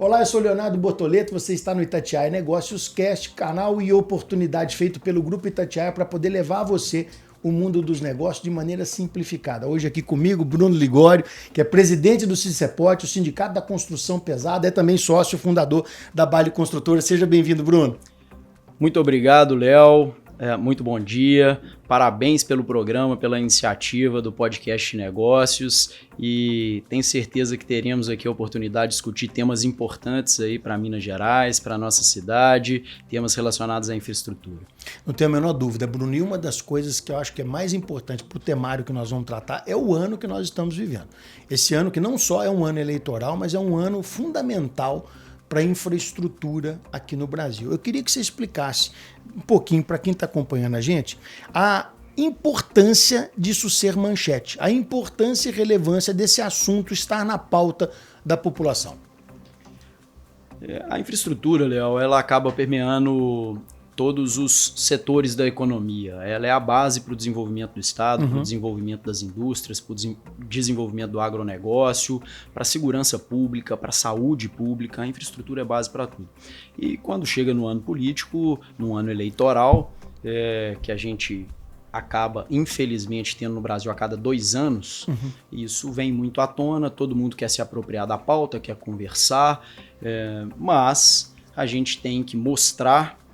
Olá, eu sou Leonardo Bortoleto, você está no Itatiaia Negócios Cast, canal e oportunidade feito pelo Grupo Itatiaia para poder levar a você o mundo dos negócios de maneira simplificada. Hoje aqui comigo, Bruno Ligório, que é presidente do CICEPOT, o Sindicato da Construção Pesada, é também sócio fundador da Bali Construtora. Seja bem-vindo, Bruno. Muito obrigado, Léo. Muito bom dia. Parabéns pelo programa, pela iniciativa do podcast Negócios e tenho certeza que teremos aqui a oportunidade de discutir temas importantes aí para Minas Gerais, para a nossa cidade, temas relacionados à infraestrutura. Não tenho a menor dúvida, Bruno, e uma das coisas que eu acho que é mais importante para o temário que nós vamos tratar é o ano que nós estamos vivendo. Esse ano que não só é um ano eleitoral, mas é um ano fundamental para a infraestrutura aqui no Brasil. Eu queria que você explicasse um pouquinho para quem está acompanhando a gente a importância disso ser manchete, a importância e relevância desse assunto estar na pauta da população. A infraestrutura, Léo, ela acaba permeando todos os setores da economia. Ela é a base para o desenvolvimento do Estado, para o desenvolvimento das indústrias, para o desenvolvimento do agronegócio, para a segurança pública, para a saúde pública. A infraestrutura é base para tudo. E quando chega no ano político, no ano eleitoral, que a gente acaba, infelizmente, tendo no Brasil a cada 2 anos, isso vem muito à tona, todo mundo quer se apropriar da pauta, quer conversar, mas a gente tem que mostrar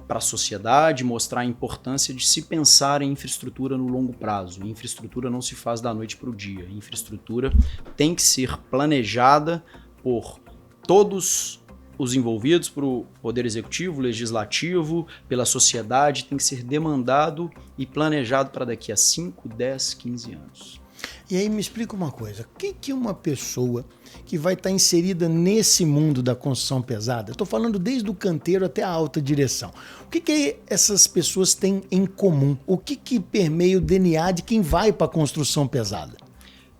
para a sociedade, mostrar a importância de se pensar em infraestrutura no longo prazo. Infraestrutura não se faz da noite para o dia. Infraestrutura tem que ser planejada por todos os envolvidos, para o Poder Executivo, Legislativo, pela sociedade, tem que ser demandado e planejado para daqui a 5, 10, 15 anos. E aí me explica uma coisa, o que uma pessoa que vai estar inserida nesse mundo da construção pesada, estou falando desde o canteiro até a alta direção, o que essas pessoas têm em comum? O que permeia o DNA de quem vai para a construção pesada?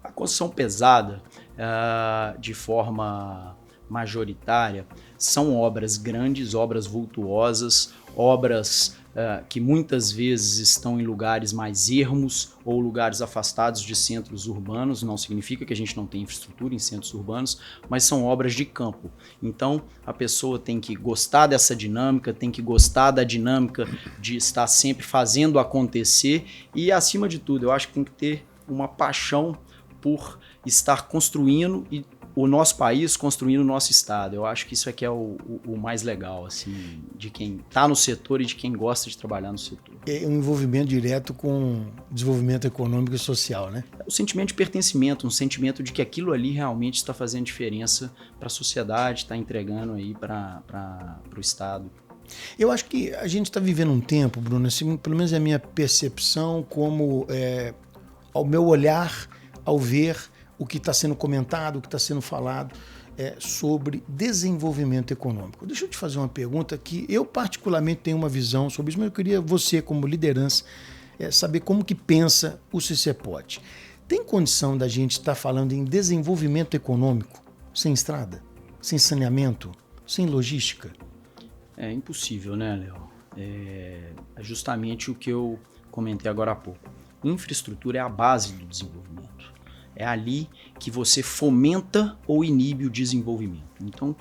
A construção pesada, de forma majoritária, são obras grandes, obras vultuosas, obras que muitas vezes estão em lugares mais ermos ou lugares afastados de centros urbanos. Não significa que a gente não tem infraestrutura em centros urbanos, mas são obras de campo. Então, a pessoa tem que gostar dessa dinâmica, tem que gostar da dinâmica de estar sempre fazendo acontecer e, acima de tudo, eu acho que tem que ter uma paixão por estar construindo o nosso país, construindo o nosso estado. Eu acho que isso aqui é o mais legal, assim, de quem está no setor e de quem gosta de trabalhar no setor. É um envolvimento direto com desenvolvimento econômico e social, né? O sentimento de pertencimento, um sentimento de que aquilo ali realmente está fazendo diferença para a sociedade, está entregando aí para o estado. Eu acho que a gente está vivendo um tempo, Bruno, assim, pelo menos é a minha percepção, como ao meu olhar, ao ver o que está sendo comentado, o que está sendo falado sobre desenvolvimento econômico. Deixa eu te fazer uma pergunta que eu particularmente tenho uma visão sobre isso, mas eu queria você, como liderança, saber como que pensa o CICEPOT. Tem condição da gente estar falando em desenvolvimento econômico sem estrada, sem saneamento, sem logística? É impossível, né, Léo? É justamente o que eu comentei agora há pouco. Infraestrutura é a base do desenvolvimento. É ali que você fomenta ou inibe o desenvolvimento. Então,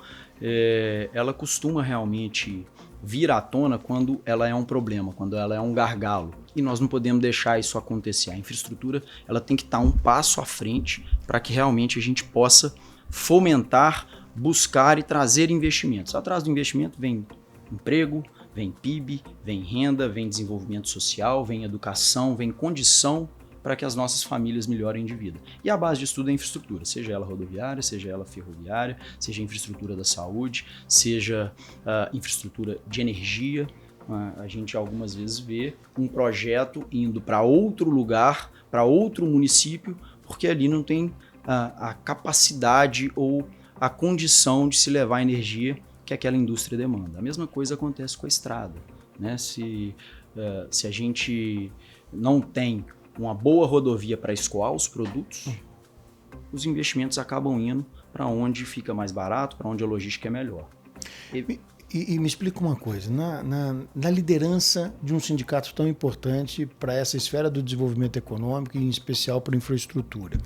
ela costuma realmente vir à tona quando ela é um problema, quando ela é um gargalo. E nós não podemos deixar isso acontecer. A infraestrutura ela tem que estar um passo à frente para que realmente a gente possa fomentar, buscar e trazer investimentos. Atrás do investimento vem emprego, vem PIB, vem renda, vem desenvolvimento social, vem educação, vem condição para que as nossas famílias melhorem de vida. E a base disso tudo é a infraestrutura, seja ela rodoviária, seja ela ferroviária, seja a infraestrutura da saúde, seja a infraestrutura de energia. A gente algumas vezes vê um projeto indo para outro lugar, para outro município, porque ali não tem a capacidade ou a condição de se levar a energia que aquela indústria demanda. A mesma coisa acontece com a estrada, né? Se a gente não tem uma boa rodovia para escoar os produtos, os investimentos acabam indo para onde fica mais barato, para onde a logística é melhor. E me explica uma coisa, na liderança de um sindicato tão importante para essa esfera do desenvolvimento econômico e em especial para a infraestrutura,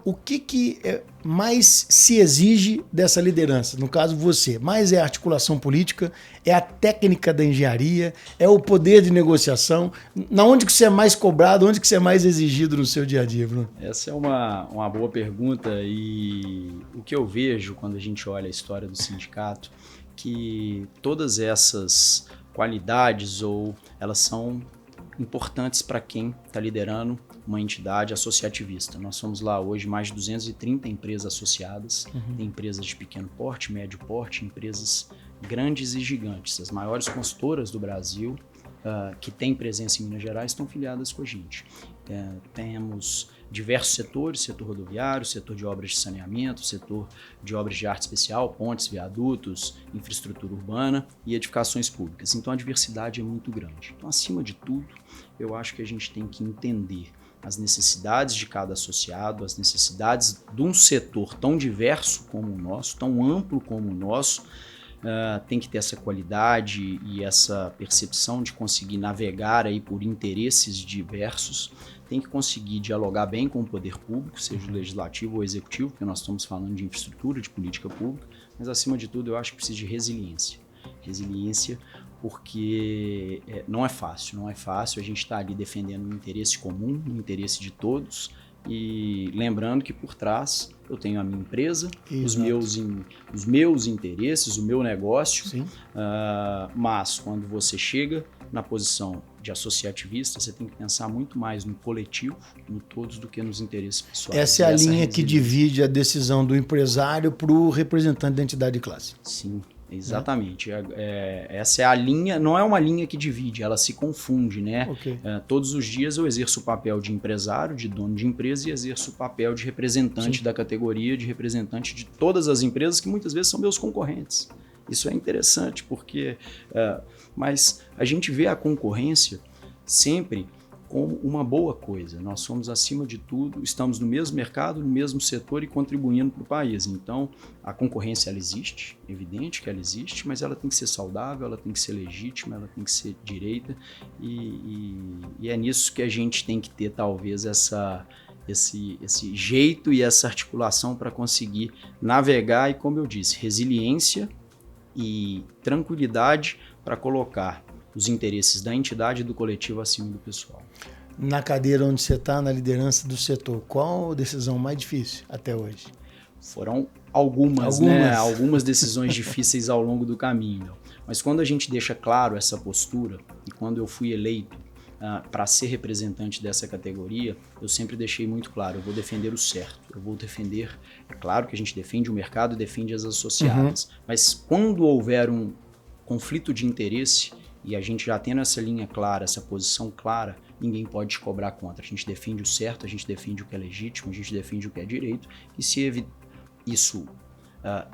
o que mais se exige dessa liderança? No caso, você. Mais é a articulação política, é a técnica da engenharia, é o poder de negociação. Na onde que você é mais cobrado, onde que você é mais exigido no seu dia a dia, Bruno? Essa é uma boa pergunta e o que eu vejo quando a gente olha a história do sindicato, que todas essas qualidades elas são importantes para quem está liderando uma entidade associativista. Nós somos lá hoje mais de 230 empresas associadas, tem empresas de pequeno porte, médio porte, empresas grandes e gigantes. As maiores consultoras do Brasil que têm presença em Minas Gerais estão filiadas com a gente. Temos diversos setores, setor rodoviário, setor de obras de saneamento, setor de obras de arte especial, pontes, viadutos, infraestrutura urbana e edificações públicas. Então a diversidade é muito grande. Então, acima de tudo, eu acho que a gente tem que entender as necessidades de cada associado, as necessidades de um setor tão diverso como o nosso, tão amplo como o nosso. Tem que ter essa qualidade e essa percepção de conseguir navegar aí por interesses diversos, tem que conseguir dialogar bem com o poder público, seja o legislativo ou o executivo, porque nós estamos falando de infraestrutura, de política pública, mas acima de tudo eu acho que precisa de resiliência. Resiliência porque não é fácil, a gente está ali defendendo um interesse comum, um interesse de todos, e lembrando que por trás eu tenho a minha empresa, os meus interesses, o meu negócio, mas quando você chega na posição de associativista, você tem que pensar muito mais no coletivo, no todos, do que nos interesses pessoais. Essa é a linha que divide a decisão do empresário para o representante da entidade de classe. Sim. Exatamente. Essa é a linha, não é uma linha que divide, ela se confunde, né? Okay. Todos os dias eu exerço o papel de empresário, de dono de empresa e exerço o papel de representante da categoria, de representante de todas as empresas que muitas vezes são meus concorrentes. Isso é interessante porque mas a gente vê a concorrência sempre como uma boa coisa. Nós somos, acima de tudo, estamos no mesmo mercado, no mesmo setor e contribuindo para o país. Então, a concorrência ela existe, evidente que ela existe, mas ela tem que ser saudável, ela tem que ser legítima, ela tem que ser direita e é nisso que a gente tem que ter, talvez, esse jeito e essa articulação para conseguir navegar e, como eu disse, resiliência e tranquilidade para colocar os interesses da entidade e do coletivo acima do pessoal. Na cadeira onde você está, na liderança do setor, qual a decisão mais difícil até hoje? Foram algumas, né? Algumas decisões difíceis ao longo do caminho. Mas quando a gente deixa claro essa postura, e quando eu fui eleito para ser representante dessa categoria, eu sempre deixei muito claro, eu vou defender o certo, eu vou defender, é claro que a gente defende o mercado e defende as associadas, mas quando houver um conflito de interesse, e a gente já tendo essa linha clara, essa posição clara, ninguém pode te cobrar contra. A gente defende o certo, a gente defende o que é legítimo, a gente defende o que é direito. E se isso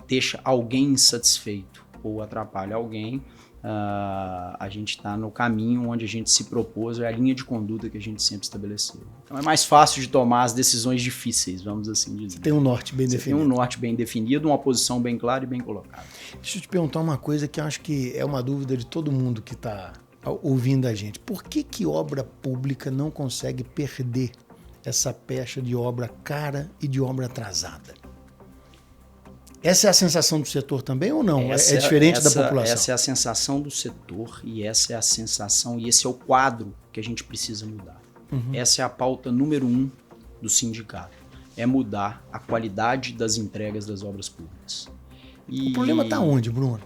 deixa alguém insatisfeito ou atrapalha alguém, a gente está no caminho onde a gente se propôs, é a linha de conduta que a gente sempre estabeleceu. Então é mais fácil de tomar as decisões difíceis, vamos assim dizer. Tem um norte bem definido. Tem um norte bem definido, uma posição bem clara e bem colocada. Deixa eu te perguntar uma coisa que eu acho que é uma dúvida de todo mundo que está ouvindo a gente. Por que obra pública não consegue perder essa pecha de obra cara e de obra atrasada? Essa é a sensação do setor também ou não? É diferente da população? Essa é a sensação do setor e essa é a sensação e esse é o quadro que a gente precisa mudar. Essa é a pauta número 1 do sindicato. É mudar a qualidade das entregas das obras públicas. O problema está onde, Bruno?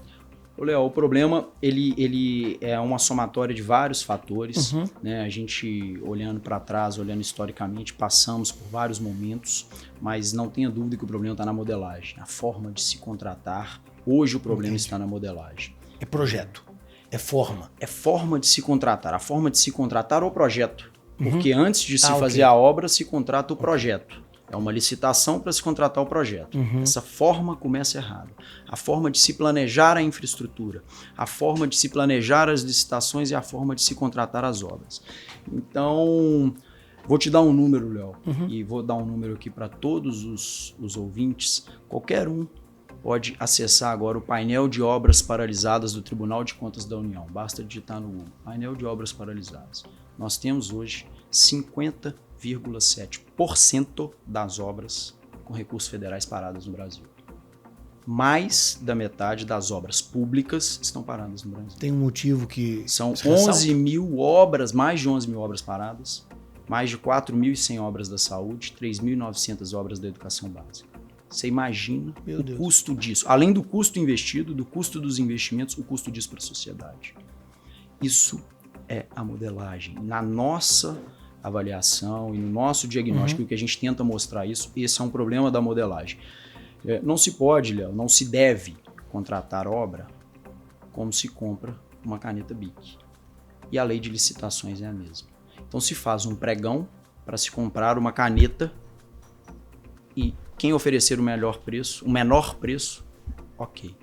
Léo, o problema ele é uma somatória de vários fatores, né? A gente, olhando para trás, olhando historicamente, passamos por vários momentos, mas não tenha dúvida que o problema está na modelagem, a forma de se contratar. Hoje o problema está na modelagem. É projeto, é forma. É forma de se contratar, a forma de se contratar o projeto, porque antes de se fazer a obra, se contrata o projeto. É uma licitação para se contratar o projeto. Essa forma começa errada. A forma de se planejar a infraestrutura, a forma de se planejar as licitações e a forma de se contratar as obras. Então, vou te dar um número, Léo, e vou dar um número aqui para todos os ouvintes. Qualquer um pode acessar agora o painel de obras paralisadas do Tribunal de Contas da União. Basta digitar no Google, painel de obras paralisadas. Nós temos hoje 50,7% das obras com recursos federais paradas no Brasil. Mais da metade das obras públicas estão paradas no Brasil. Tem um motivo que... São 11 mil obras, mais de 11 mil obras paradas, mais de 4.100 obras da saúde, 3.900 obras da educação básica. Você imagina o custo disso. Além do custo investido, do custo dos investimentos, o custo disso para a sociedade. Isso é a modelagem. Na nossa avaliação e no nosso diagnóstico, o que a gente tenta mostrar isso, esse é um problema da modelagem. Não se pode, Léo, não se deve contratar obra como se compra uma caneta BIC. E a lei de licitações é a mesma. Então se faz um pregão para se comprar uma caneta e quem oferecer o menor preço, ok.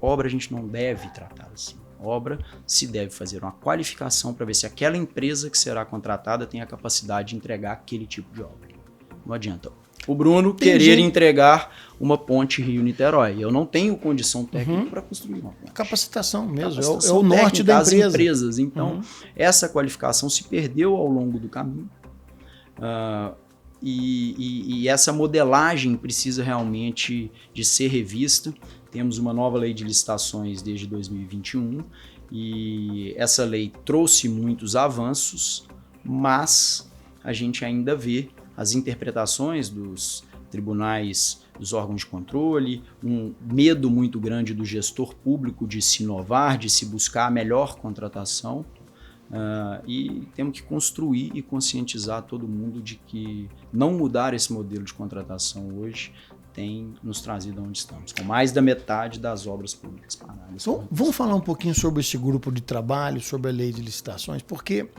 Obra a gente não deve tratar assim. Obra se deve fazer uma qualificação para ver se aquela empresa que será contratada tem a capacidade de entregar aquele tipo de obra. Não adianta o Bruno querer entregar uma ponte Rio-Niterói. Eu não tenho condição técnica para construir uma ponte. Capacitação mesmo, Capacitação é o norte da empresa. Das empresas. Então, essa qualificação se perdeu ao longo do caminho. E essa modelagem precisa realmente de ser revista. Temos uma nova lei de licitações desde 2021 e essa lei trouxe muitos avanços, mas a gente ainda vê as interpretações dos tribunais, dos órgãos de controle, um medo muito grande do gestor público de se inovar, de se buscar a melhor contratação. E temos que construir e conscientizar todo mundo de que não mudar esse modelo de contratação hoje tem nos trazido aonde estamos, com mais da metade das obras públicas paradas. Então, vamos falar um pouquinho sobre esse grupo de trabalho, sobre a lei de licitações, porque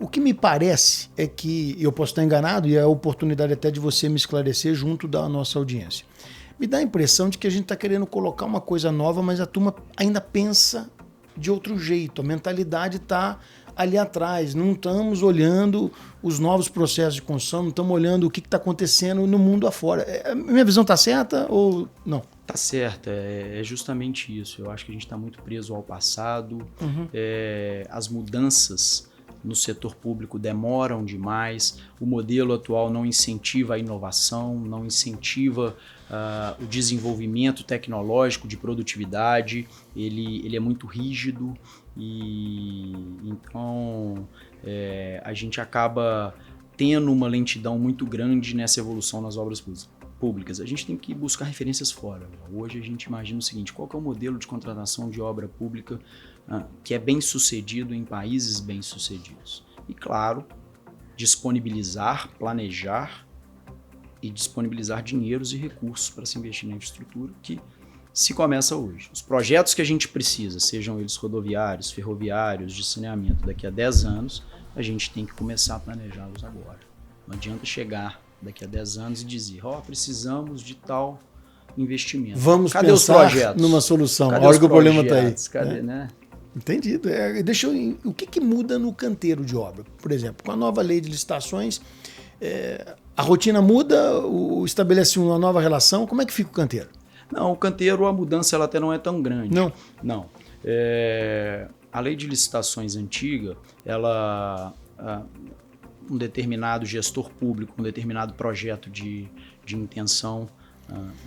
o que me parece é que, eu posso estar enganado, e é a oportunidade até de você me esclarecer junto da nossa audiência. Me dá a impressão de que a gente está querendo colocar uma coisa nova, mas a turma ainda pensa de outro jeito, a mentalidade está ali atrás, não estamos olhando os novos processos de construção, não estamos olhando o que está acontecendo no mundo afora. Minha visão está certa ou não? Está certa, é justamente isso. Eu acho que a gente está muito preso ao passado, as mudanças no setor público demoram demais, o modelo atual não incentiva a inovação, não incentiva o desenvolvimento tecnológico de produtividade, ele é muito rígido e então a gente acaba tendo uma lentidão muito grande nessa evolução nas obras públicas. A gente tem que buscar referências fora. Hoje a gente imagina o seguinte, qual que é o modelo de contratação de obra pública que é bem sucedido em países bem sucedidos? E claro, disponibilizar, planejar e disponibilizar dinheiros e recursos para se investir na infraestrutura que se começa hoje. Os projetos que a gente precisa, sejam eles rodoviários, ferroviários, de saneamento, daqui a 10 anos, a gente tem que começar a planejá-los agora. Não adianta chegar daqui a 10 anos e dizer, precisamos de tal investimento. Vamos Cadê os projetos? Numa solução. Cadê Olha que o problema está aí. Cadê, né? Entendido. O que muda no canteiro de obra? Por exemplo, com a nova lei de licitações, a rotina muda, estabelece uma nova relação, como é que fica o canteiro? Não, o canteiro, a mudança ela até não é tão grande. Não. A lei de licitações antiga, um determinado gestor público, um determinado projeto de intenção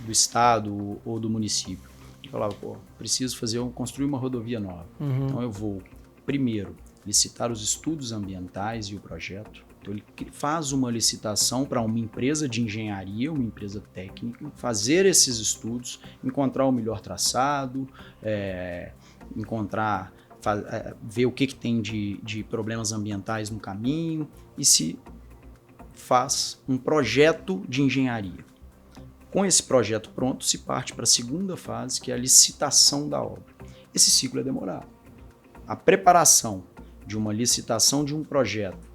do estado ou do município, falava, preciso construir uma rodovia nova. Então eu vou, primeiro, licitar os estudos ambientais e o projeto. Então ele faz uma licitação para uma empresa de engenharia, uma empresa técnica, fazer esses estudos, encontrar o melhor traçado, ver o que tem de problemas ambientais no caminho e se faz um projeto de engenharia. Com esse projeto pronto, se parte para a segunda fase, que é a licitação da obra. Esse ciclo é demorado. A preparação de uma licitação de um projeto,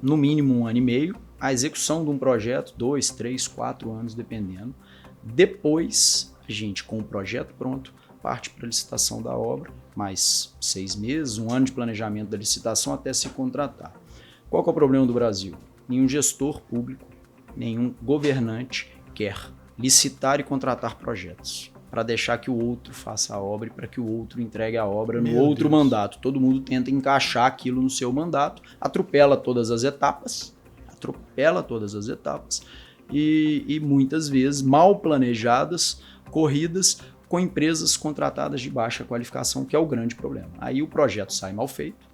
no mínimo 1 ano e meio, a execução de um projeto, 2, 3, 4 anos, dependendo. Depois, a gente, com o projeto pronto, parte para a licitação da obra, mais 6 meses, 1 ano de planejamento da licitação até se contratar. Qual que é o problema do Brasil? Nenhum gestor público, nenhum governante quer licitar e contratar projetos para deixar que o outro faça a obra e para que o outro entregue a obra no outro mandato. Todo mundo tenta encaixar aquilo no seu mandato, atropela todas as etapas e muitas vezes mal planejadas, corridas com empresas contratadas de baixa qualificação, que é o grande problema. Aí o projeto sai mal feito,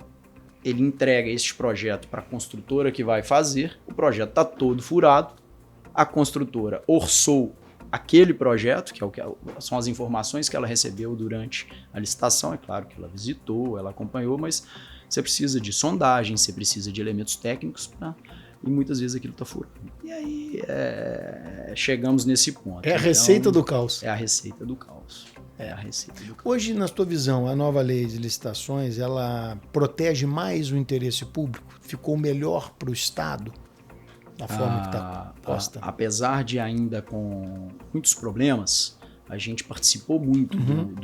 ele entrega este projeto para a construtora que vai fazer, o projeto está todo furado, a construtora orçou aquele projeto, que são as informações que ela recebeu durante a licitação, é claro que ela visitou, ela acompanhou, mas você precisa de sondagem, você precisa de elementos técnicos, e muitas vezes aquilo está furado. E aí chegamos nesse ponto. É a receita do caos. É a receita do caos. É a receita do caos. Hoje, na tua visão, a nova lei de licitações, ela protege mais o interesse público? Ficou melhor para o Estado? Da forma que está posta? Apesar de ainda com muitos problemas, a gente participou muito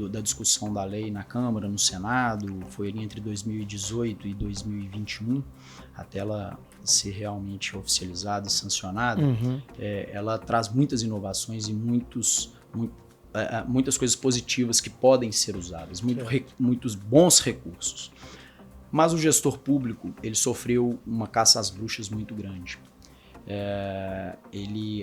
da discussão da lei na Câmara, no Senado, foi ali entre 2018 e 2021, até ela ser realmente oficializada e sancionada. Ela traz muitas inovações e muitas coisas positivas que podem ser usadas, muitos bons recursos. Mas o gestor público, ele sofreu uma caça às bruxas muito grande.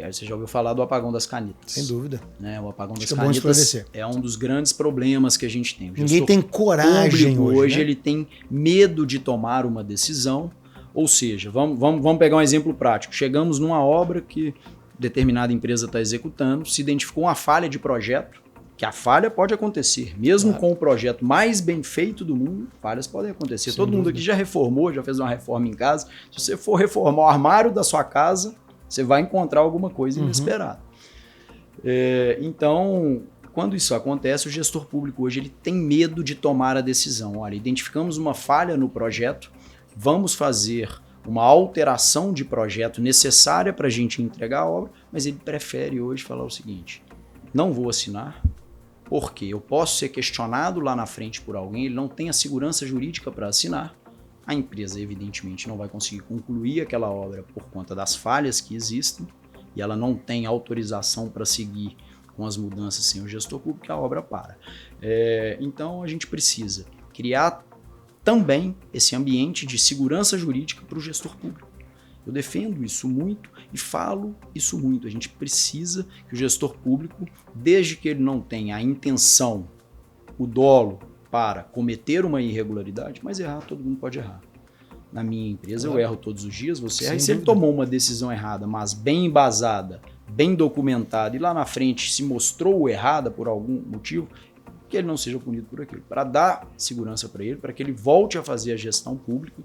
Você já ouviu falar do apagão das canetas? Sem dúvida. Né? O apagão das canetas é um dos grandes problemas que a gente tem. Ninguém tem coragem hoje, né? Ele tem medo de tomar uma decisão. Ou seja, vamos pegar um exemplo prático. Chegamos numa obra que determinada empresa está executando, se identificou uma falha de projeto, que a falha pode acontecer, mesmo com o projeto mais bem feito do mundo, falhas podem acontecer. Sem Todo dúvida. mundo aqui já reformou, já fez uma reforma em casa. Se você for reformar o armário da sua casa, você vai encontrar alguma coisa inesperada. Então, quando isso acontece, o gestor público hoje ele tem medo de tomar a decisão. Olha, identificamos uma falha no projeto, vamos fazer uma alteração de projeto necessária para a gente entregar a obra, mas ele prefere hoje falar o seguinte: não vou assinar, porque eu posso ser questionado lá na frente por alguém, ele não tem a segurança jurídica para assinar, a empresa evidentemente não vai conseguir concluir aquela obra por conta das falhas que existem, e ela não tem autorização para seguir com as mudanças sem o gestor público, a obra para. Então a gente precisa criar também esse ambiente de segurança jurídica para o gestor público. Eu defendo isso muito e falo isso muito. A gente precisa que o gestor público, desde que ele não tenha a intenção, o dolo para cometer uma irregularidade, mas errar, todo mundo pode errar. Na minha empresa eu erro todos os dias, você erra. E se ele tomou uma decisão errada, mas bem embasada, bem documentada, e lá na frente se mostrou errada por algum motivo, que ele não seja punido por aquilo. Para dar segurança para ele, para que ele volte a fazer a gestão pública,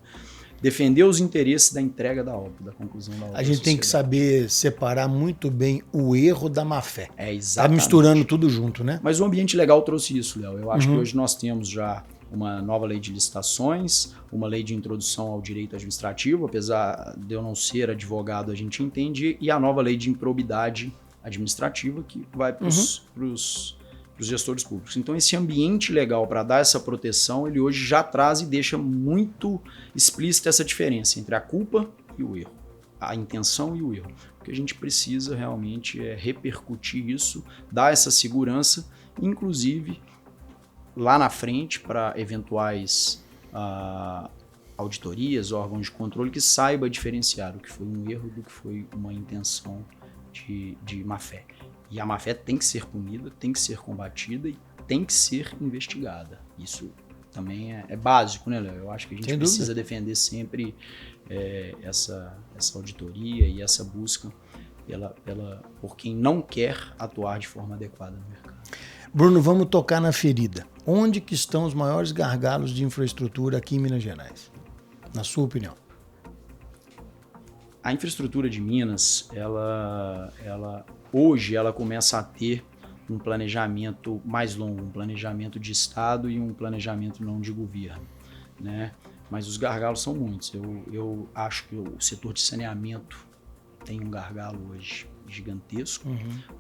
defender os interesses da entrega da obra, da conclusão da obra. A gente tem que saber separar muito bem o erro da má-fé. Exatamente. Tá misturando tudo junto, né? Mas o ambiente legal trouxe isso, Léo. Eu acho que hoje nós temos já uma nova lei de licitações, uma lei de introdução ao direito administrativo, apesar de eu não ser advogado, a gente entende, e a nova lei de improbidade administrativa, que vai para os gestores públicos. Então, esse ambiente legal para dar essa proteção, ele hoje já traz e deixa muito explícita essa diferença entre a culpa e o erro, a intenção e o erro. O que a gente precisa realmente é repercutir isso, dar essa segurança, inclusive lá na frente para eventuais auditorias, órgãos de controle que saiba diferenciar o que foi um erro do que foi uma intenção de má-fé. E a má-fé tem que ser punida, tem que ser combatida e tem que ser investigada. Isso também é básico, né, Léo? Eu acho que a gente precisa defender sempre essa auditoria e essa busca por quem não quer atuar de forma adequada no mercado. Bruno, vamos tocar na ferida. Onde que estão os maiores gargalos de infraestrutura aqui em Minas Gerais? Na sua opinião? A infraestrutura de Minas, hoje ela começa a ter um planejamento mais longo, um planejamento de Estado e um planejamento não de governo, né? Mas os gargalos são muitos. Eu acho que o setor de saneamento tem um gargalo hoje gigantesco,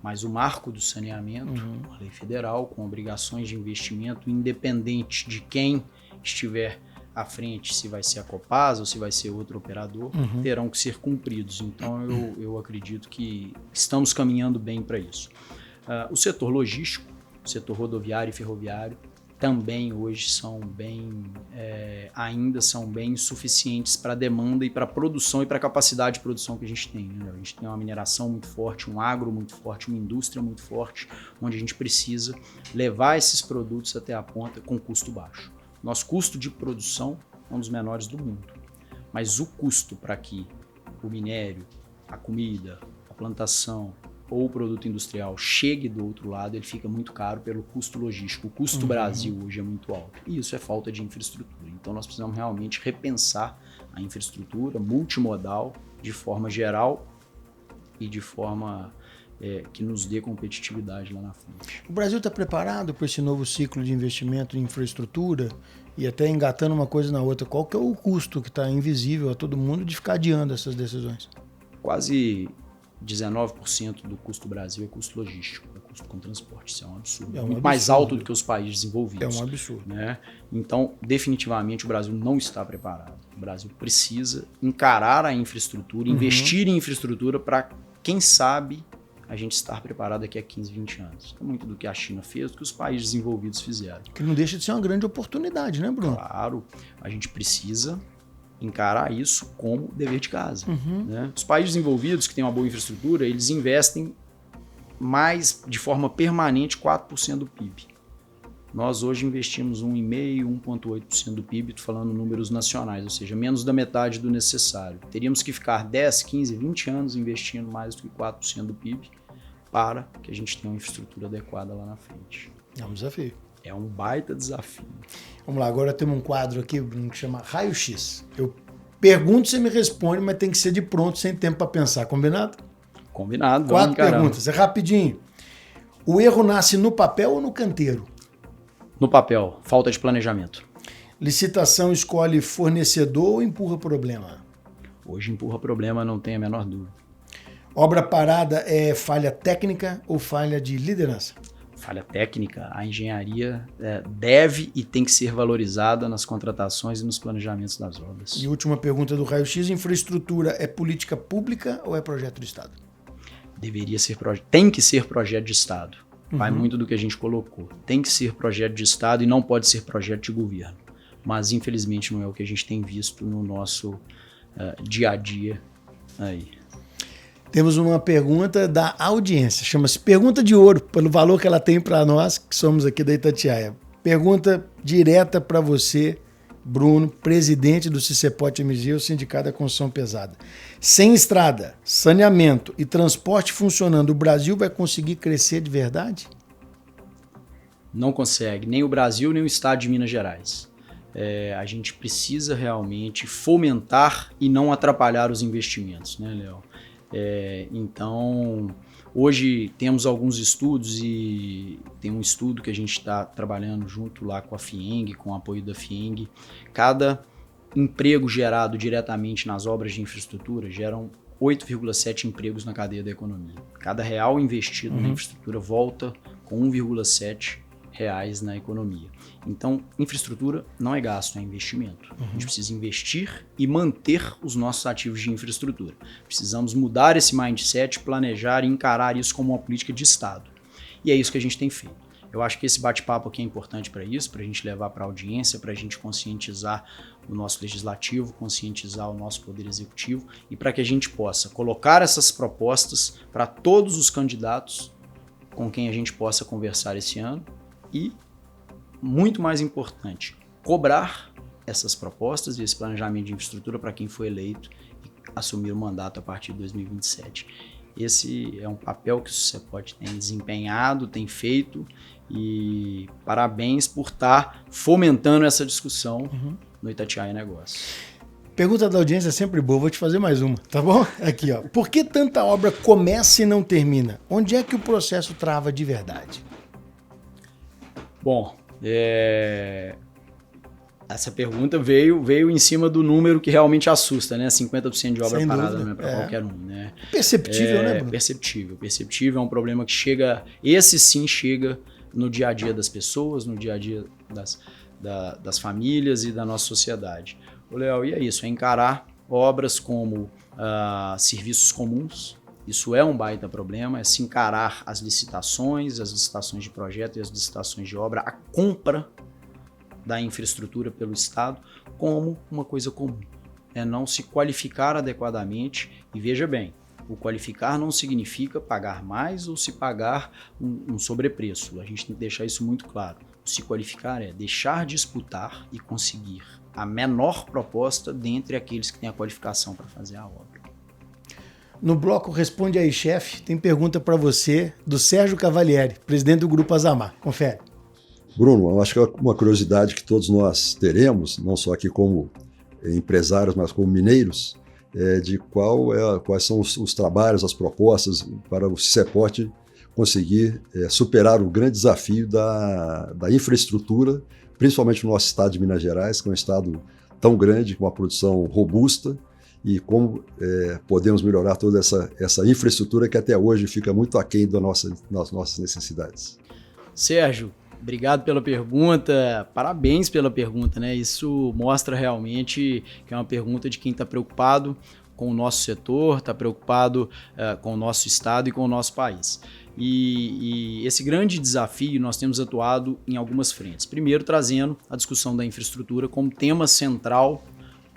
mas o marco do saneamento, a lei federal, com obrigações de investimento, independente de quem estiver à frente, se vai ser a Copasa ou se vai ser outro operador, terão que ser cumpridos. Então, eu acredito que estamos caminhando bem para isso. O setor logístico, o setor rodoviário e ferroviário, também hoje ainda são bem suficientes para a demanda e para a produção e para a capacidade de produção que a gente tem. Né? A gente tem uma mineração muito forte, um agro muito forte, uma indústria muito forte, onde a gente precisa levar esses produtos até a ponta com custo baixo. Nosso custo de produção é um dos menores do mundo, mas o custo para que o minério, a comida, a plantação ou o produto industrial chegue do outro lado, ele fica muito caro pelo custo logístico. O custo Brasil hoje é muito alto. E isso é falta de infraestrutura. Então nós precisamos realmente repensar a infraestrutura multimodal de forma geral e de forma que nos dê competitividade lá na frente. O Brasil está preparado para esse novo ciclo de investimento em infraestrutura? E até engatando uma coisa na outra, qual que é o custo que está invisível a todo mundo de ficar adiando essas decisões? Quase 19% do custo do Brasil é custo logístico, é custo com transporte. Isso é um absurdo. Muito mais alto do que os países desenvolvidos. É um absurdo. Né? Então, definitivamente, o Brasil não está preparado. O Brasil precisa encarar a infraestrutura, investir em infraestrutura para, quem sabe, a gente estar preparado daqui a 15, 20 anos. É muito do que a China fez, do que os países desenvolvidos fizeram. Que não deixa de ser uma grande oportunidade, né, Bruno? Claro, a gente precisa encarar isso como dever de casa. Né? Os países desenvolvidos que têm uma boa infraestrutura, eles investem mais, de forma permanente, 4% do PIB. Nós hoje investimos 1,5%, 1,8% do PIB, estou falando números nacionais, ou seja, menos da metade do necessário. Teríamos que ficar 10, 15, 20 anos investindo mais do que 4% do PIB para que a gente tenha uma infraestrutura adequada lá na frente. É um desafio. É um baita desafio. Vamos lá, agora temos um quadro aqui, Bruno, que chama Raio X. Eu pergunto, você me responde, mas tem que ser de pronto, sem tempo para pensar. Combinado? Combinado. 4 perguntas, é rapidinho. O erro nasce no papel ou no canteiro? No papel, falta de planejamento. Licitação escolhe fornecedor ou empurra problema? Hoje empurra problema, não tem a menor dúvida. Obra parada é falha técnica ou falha de liderança? Falha técnica, a engenharia deve e tem que ser valorizada nas contratações e nos planejamentos das obras. E última pergunta do Raio X, infraestrutura é política pública ou é projeto do Estado? Tem que ser projeto de Estado. Vai muito do que a gente colocou. Tem que ser projeto de Estado e não pode ser projeto de governo. Mas, infelizmente, não é o que a gente tem visto no nosso dia a dia aí. Temos uma pergunta da audiência, chama-se Pergunta de Ouro, pelo valor que ela tem para nós, que somos aqui da Itatiaia. Pergunta direta para você, Bruno, presidente do Cicepote MG, o Sindicato da Construção Pesada. Sem estrada, saneamento e transporte funcionando, o Brasil vai conseguir crescer de verdade? Não consegue, nem o Brasil, nem o estado de Minas Gerais. A gente precisa realmente fomentar e não atrapalhar os investimentos, né, Léo? Então, hoje temos alguns estudos e tem um estudo que a gente está trabalhando junto lá com a FIENG, com o apoio da FIENG. Cada emprego gerado diretamente nas obras de infraestrutura geram 8,7 empregos na cadeia da economia. Cada real investido na infraestrutura volta com 1,7 reais na economia. Então, infraestrutura não é gasto, é investimento. A gente precisa investir e manter os nossos ativos de infraestrutura. Precisamos mudar esse mindset, planejar e encarar isso como uma política de Estado. E é isso que a gente tem feito. Eu acho que esse bate-papo aqui é importante para isso, para a gente levar para a audiência, para a gente conscientizar o nosso legislativo, conscientizar o nosso poder executivo e para que a gente possa colocar essas propostas para todos os candidatos com quem a gente possa conversar esse ano e, muito mais importante, cobrar essas propostas e esse planejamento de infraestrutura para quem foi eleito e assumir o mandato a partir de 2027. Esse é um papel que o Cicepote tem desempenhado, tem feito, e parabéns por estar fomentando essa discussão no Itatiaia Negócios. Pergunta da audiência é sempre boa, vou te fazer mais uma, tá bom? Aqui, ó. Por que tanta obra começa e não termina? Onde é que o processo trava de verdade? Bom, essa pergunta veio em cima do número que realmente assusta, né? 50% de obra parada não é para qualquer um, né? Perceptível, né, Bruno? Perceptível, é um problema que chega, esse sim chega no dia a dia das pessoas, no dia a dia das famílias e da nossa sociedade. Léo, e é isso, é encarar obras como serviços comuns. Isso é um baita problema, é se encarar as licitações de projeto e as licitações de obra, a compra da infraestrutura pelo Estado como uma coisa comum. É não se qualificar adequadamente, e veja bem, o qualificar não significa pagar mais ou se pagar um sobrepreço. A gente tem que deixar isso muito claro. Se qualificar é deixar de disputar e conseguir a menor proposta dentre aqueles que têm a qualificação para fazer a obra. No bloco Responde aí, chefe, tem pergunta para você do Sérgio Cavalieri, presidente do Grupo Azamar. Confere. Bruno, eu acho que é uma curiosidade que todos nós teremos, não só aqui como empresários, mas como mineiros, de quais são os trabalhos, as propostas para o CICEPOT conseguir superar o grande desafio da infraestrutura, principalmente no nosso estado de Minas Gerais, que é um estado tão grande, com uma produção robusta, e como podemos melhorar toda essa infraestrutura que até hoje fica muito aquém das nossas necessidades. Sérgio, obrigado pela pergunta, parabéns pela pergunta, né? Isso mostra realmente que é uma pergunta de quem está preocupado com o nosso setor, está preocupado com o nosso estado e com o nosso país. E esse grande desafio nós temos atuado em algumas frentes. Primeiro, trazendo a discussão da infraestrutura como tema central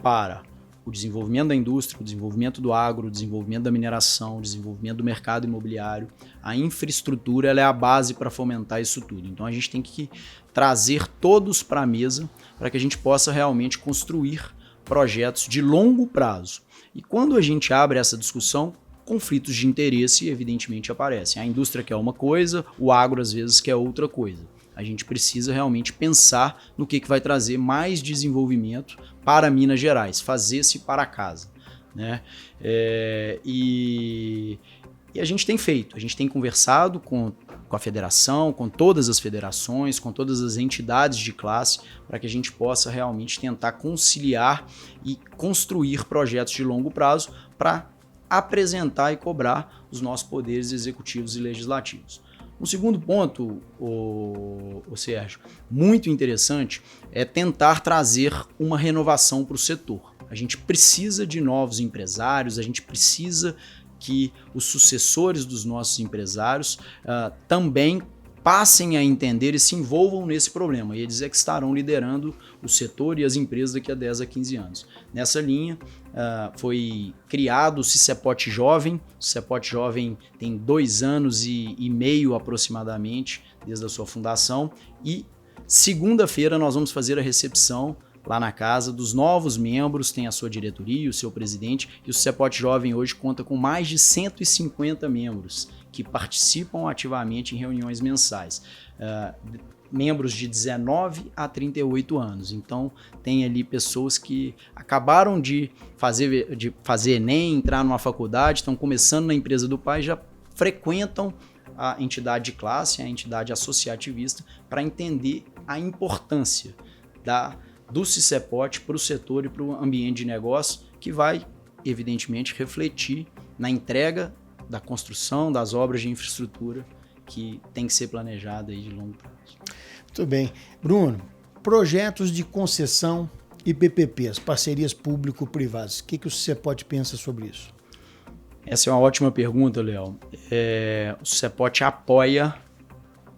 para o desenvolvimento da indústria, o desenvolvimento do agro, o desenvolvimento da mineração, o desenvolvimento do mercado imobiliário. A infraestrutura ela é a base para fomentar isso tudo. Então a gente tem que trazer todos para a mesa para que a gente possa realmente construir projetos de longo prazo. E quando a gente abre essa discussão, conflitos de interesse evidentemente aparecem. A indústria quer uma coisa, o agro às vezes quer outra coisa. A gente precisa realmente pensar no que vai trazer mais desenvolvimento para Minas Gerais, fazer-se para casa, né? E a gente tem feito, a gente tem conversado com a federação, com todas as federações, com todas as entidades de classe, para que a gente possa realmente tentar conciliar e construir projetos de longo prazo para apresentar e cobrar os nossos poderes executivos e legislativos. Um segundo ponto, o Sérgio, muito interessante, é tentar trazer uma renovação para o setor. A gente precisa de novos empresários, a gente precisa que os sucessores dos nossos empresários também passem a entender e se envolvam nesse problema. E eles é que estarão liderando o setor e as empresas daqui a 10 a 15 anos. Nessa linha, foi criado o CICEPOT Jovem. O CICEPOT Jovem tem 2 anos e meio aproximadamente, desde a sua fundação. E segunda-feira nós vamos fazer a recepção lá na casa dos novos membros, tem a sua diretoria, o seu presidente, e o CICEPOT Jovem hoje conta com mais de 150 membros que participam ativamente em reuniões mensais. Membros de 19 a 38 anos. Então, tem ali pessoas que acabaram de fazer Enem, entrar numa faculdade, estão começando na empresa do pai, já frequentam a entidade de classe, a entidade associativista, para entender a importância do CICEPOT para o setor e para o ambiente de negócio, que vai, evidentemente, refletir na entrega da construção das obras de infraestrutura que tem que ser planejada aí de longo prazo. Muito bem. Bruno, projetos de concessão e PPPs, parcerias público-privadas, o que o CICEPOT pensa sobre isso? Essa é uma ótima pergunta, Léo. O CICEPOT apoia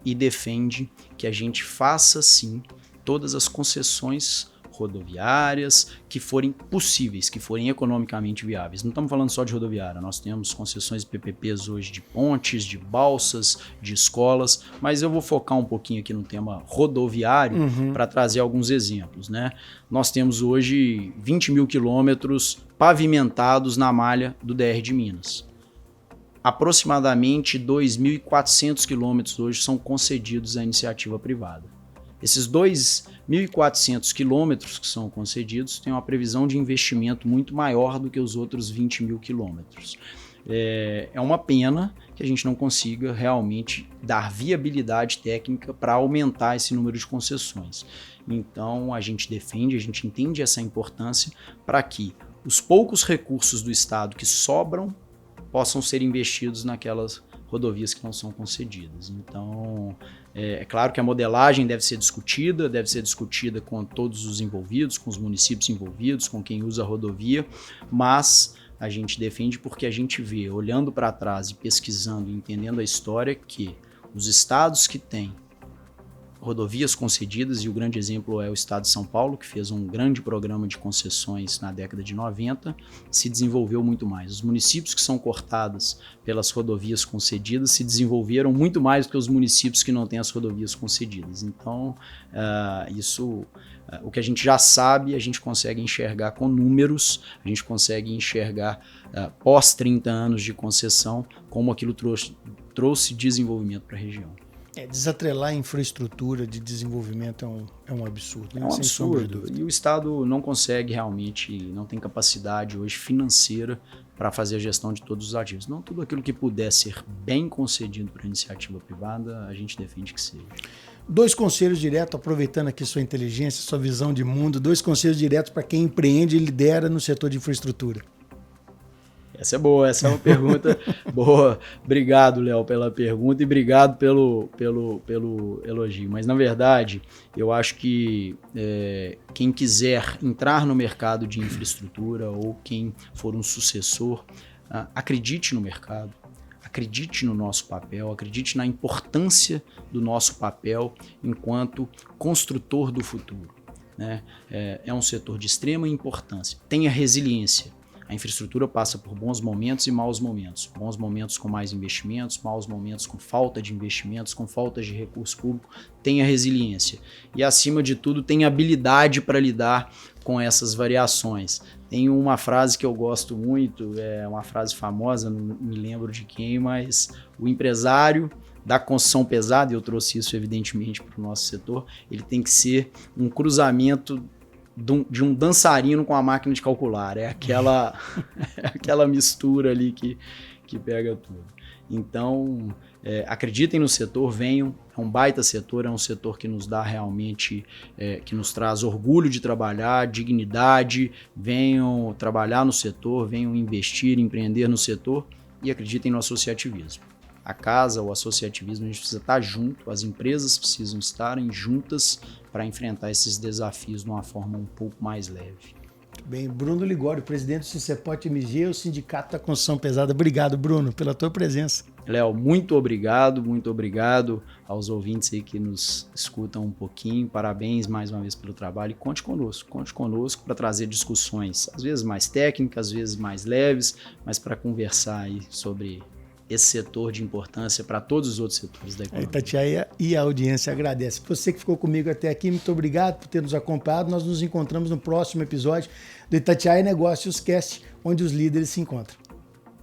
e defende que a gente faça, sim, todas as concessões rodoviárias que forem possíveis, que forem economicamente viáveis. Não estamos falando só de rodoviária, nós temos concessões PPPs hoje de pontes, de balsas, de escolas, mas eu vou focar um pouquinho aqui no tema rodoviário para trazer alguns exemplos, né? Nós temos hoje 20 mil quilômetros pavimentados na malha do DR de Minas. Aproximadamente 2.400 quilômetros hoje são concedidos à iniciativa privada. Esses 2.400 quilômetros que são concedidos têm uma previsão de investimento muito maior do que os outros 20 mil quilômetros. É uma pena que a gente não consiga realmente dar viabilidade técnica para aumentar esse número de concessões. Então, a gente defende, a gente entende essa importância para que os poucos recursos do Estado que sobram possam ser investidos naquelas rodovias que não são concedidas. Então, é claro que a modelagem deve ser discutida com todos os envolvidos, com os municípios envolvidos, com quem usa a rodovia, mas a gente defende porque a gente vê, olhando para trás e pesquisando e entendendo a história, que os estados que têm rodovias concedidas, e o grande exemplo é o estado de São Paulo, que fez um grande programa de concessões na década de 90, se desenvolveu muito mais. Os municípios que são cortados pelas rodovias concedidas se desenvolveram muito mais do que os municípios que não têm as rodovias concedidas. Então, o que a gente já sabe, a gente consegue enxergar com números, a gente consegue enxergar pós 30 anos de concessão, como aquilo trouxe desenvolvimento para a região. Desatrelar a infraestrutura de desenvolvimento é um absurdo. Né? É um absurdo. E o Estado não consegue realmente, não tem capacidade hoje financeira para fazer a gestão de todos os ativos. Não tudo aquilo que puder ser bem concedido para a iniciativa privada, a gente defende que seja. 2 conselhos diretos, aproveitando aqui sua inteligência, sua visão de mundo, 2 conselhos diretos para quem empreende e lidera no setor de infraestrutura. Essa é boa, essa é uma pergunta boa. Obrigado, Léo, pela pergunta e obrigado pelo elogio. Mas, na verdade, eu acho que quem quiser entrar no mercado de infraestrutura ou quem for um sucessor, acredite no mercado, acredite no nosso papel, acredite na importância do nosso papel enquanto construtor do futuro. Né? É um setor de extrema importância. Tenha resiliência. A infraestrutura passa por bons momentos e maus momentos. Bons momentos com mais investimentos, maus momentos com falta de investimentos, com falta de recurso público. Tenha resiliência. E, acima de tudo, tenha habilidade para lidar com essas variações. Tem uma frase que eu gosto muito, é uma frase famosa, não me lembro de quem, mas o empresário da construção pesada, e eu trouxe isso evidentemente para o nosso setor, ele tem que ser um cruzamento de um dançarino com a máquina de calcular. É aquela mistura ali que pega tudo. Então, acreditem no setor, venham. É um baita setor, é um setor que nos dá realmente, que nos traz orgulho de trabalhar, dignidade. Venham trabalhar no setor, venham investir, empreender no setor e acreditem no associativismo. A casa, o associativismo, a gente precisa estar junto, as empresas precisam estarem juntas para enfrentar esses desafios de uma forma um pouco mais leve. Muito bem, Bruno Ligório, presidente do Sincepot MG, o Sindicato da Construção Pesada. Obrigado, Bruno, pela tua presença. Léo, muito obrigado aos ouvintes aí que nos escutam um pouquinho. Parabéns mais uma vez pelo trabalho e conte conosco para trazer discussões, às vezes mais técnicas, às vezes mais leves, mas para conversar aí sobre esse setor de importância para todos os outros setores da economia. A Itatiaia e a audiência agradece. Você que ficou comigo até aqui, muito obrigado por ter nos acompanhado. Nós nos encontramos no próximo episódio do Itatiaia Negócios Cast, onde os líderes se encontram.